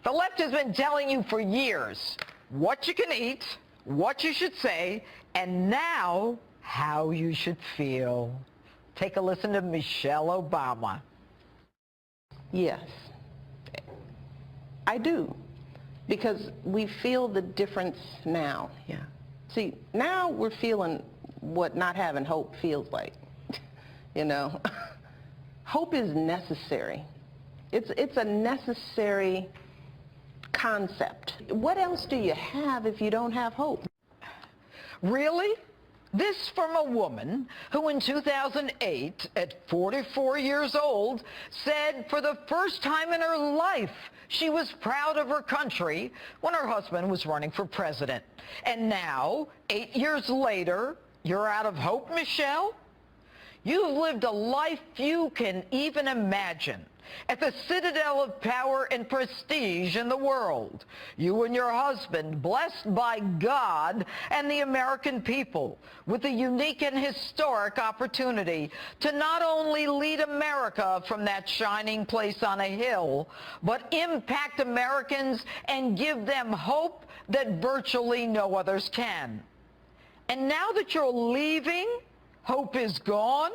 The left has been telling you for years what you can eat, what you should say, and now how you should feel. Take a listen to Michelle Obama. Yes, I do, because we feel the difference now. Yeah. See, now we're feeling what not having hope feels like. You know, hope is necessary. It's a necessary concept. What else do you have if you don't have hope? Really? This from a woman who in 2008, at 44 years old, said for the first time in her life she was proud of her country when her husband was running for president. And now, 8 years later, you're out of hope, Michelle? You've lived a life few can even imagine. At the citadel of power and prestige in the world, you and your husband, blessed by God and the American people with the unique and historic opportunity to not only lead America from that shining place on a hill, but impact Americans and give them hope that virtually no others can. And now that you're leaving, hope is gone?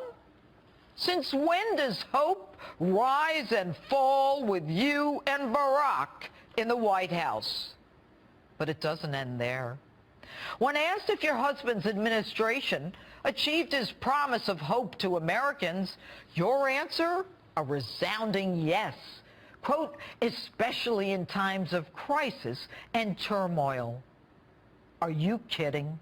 Since when does hope rise and fall with you and Barack in the White House? But it doesn't end there. When asked if your husband's administration achieved his promise of hope to Americans, your answer, a resounding yes. Quote, especially in times of crisis and turmoil. Are you kidding?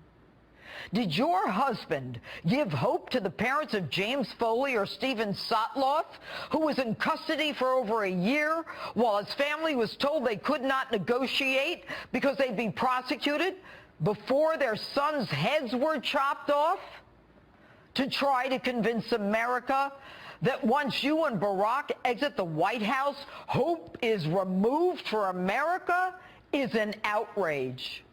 Did your husband give hope to the parents of James Foley or Stephen Sotloff, who was in custody for over a year while his family was told they could not negotiate because they'd be prosecuted before their sons' heads were chopped off? To try to convince America that once you and Barack exit the White House, hope is removed for America is an outrage.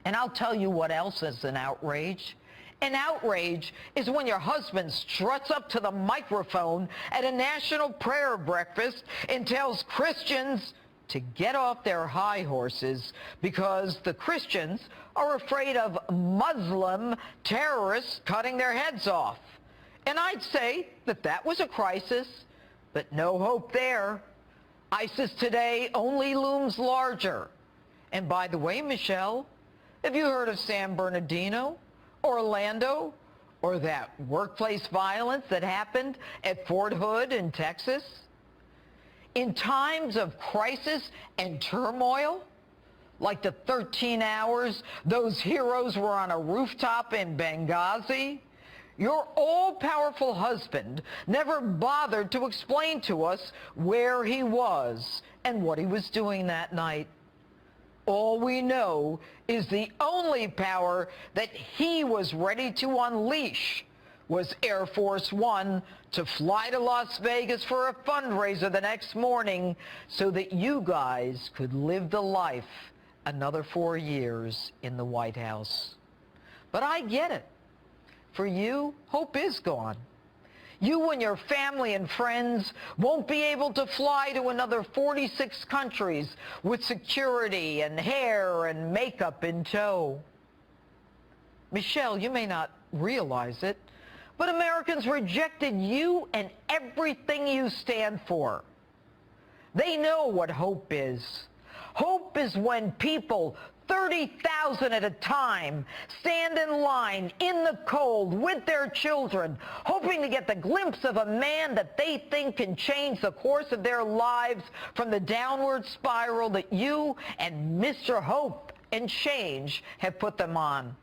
And I'll tell you what else is an outrage. An outrage is when your husband struts up to the microphone at a national prayer breakfast and tells Christians to get off their high horses because the Christians are afraid of Muslim terrorists cutting their heads off. And I'd say that that was a crisis, but no hope there. ISIS today only looms larger. And by the way, Michelle, have you heard of San Bernardino, Orlando, or that workplace violence that happened at Fort Hood in Texas? In times of crisis and turmoil, like the 13 hours those heroes were on a rooftop in Benghazi, your all-powerful husband never bothered to explain to us where he was and what he was doing that night. All we know is the only power that he was ready to unleash was Air Force One to fly to Las Vegas for a fundraiser the next morning so that you guys could live the life another 4 years in the White House. But I get it. For you, hope is gone. You and your family and friends won't be able to fly to another 46 countries with security and hair and makeup in tow. Michelle, you may not realize it, but Americans rejected you and everything you stand for. They know what hope is. Hope is when people, 30,000 at a time, stand in line in the cold with their children, hoping to get the glimpse of a man that they think can change the course of their lives from the downward spiral that you and Mr. Hope and Change have put them on.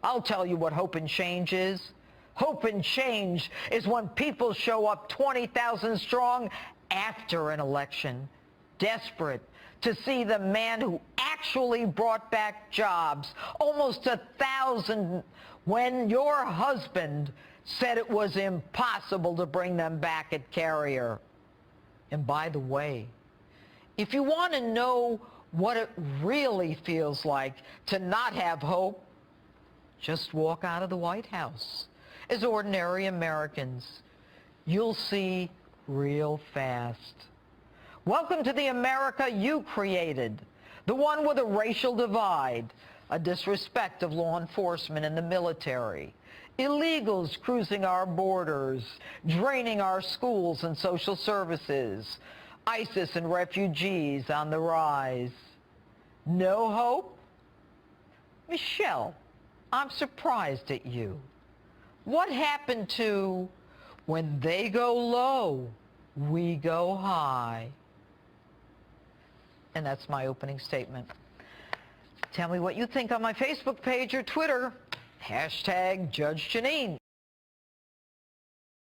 I'll tell you what hope and change is. Hope and change is when people show up 20,000 strong after an election, desperate to see the man who actually brought back jobs, almost 1,000, when your husband said it was impossible to bring them back at Carrier. And by the way, if you want to know what it really feels like to not have hope, just walk out of the White House. As ordinary Americans, you'll see real fast. Welcome to the America you created, the one with a racial divide, a disrespect of law enforcement and the military, illegals cruising our borders, draining our schools and social services, ISIS and refugees on the rise. No hope? Michelle, I'm surprised at you. What happened to when they go low, we go high? And that's my opening statement. Tell me what you think on my Facebook page or Twitter. #Judge Jeanine.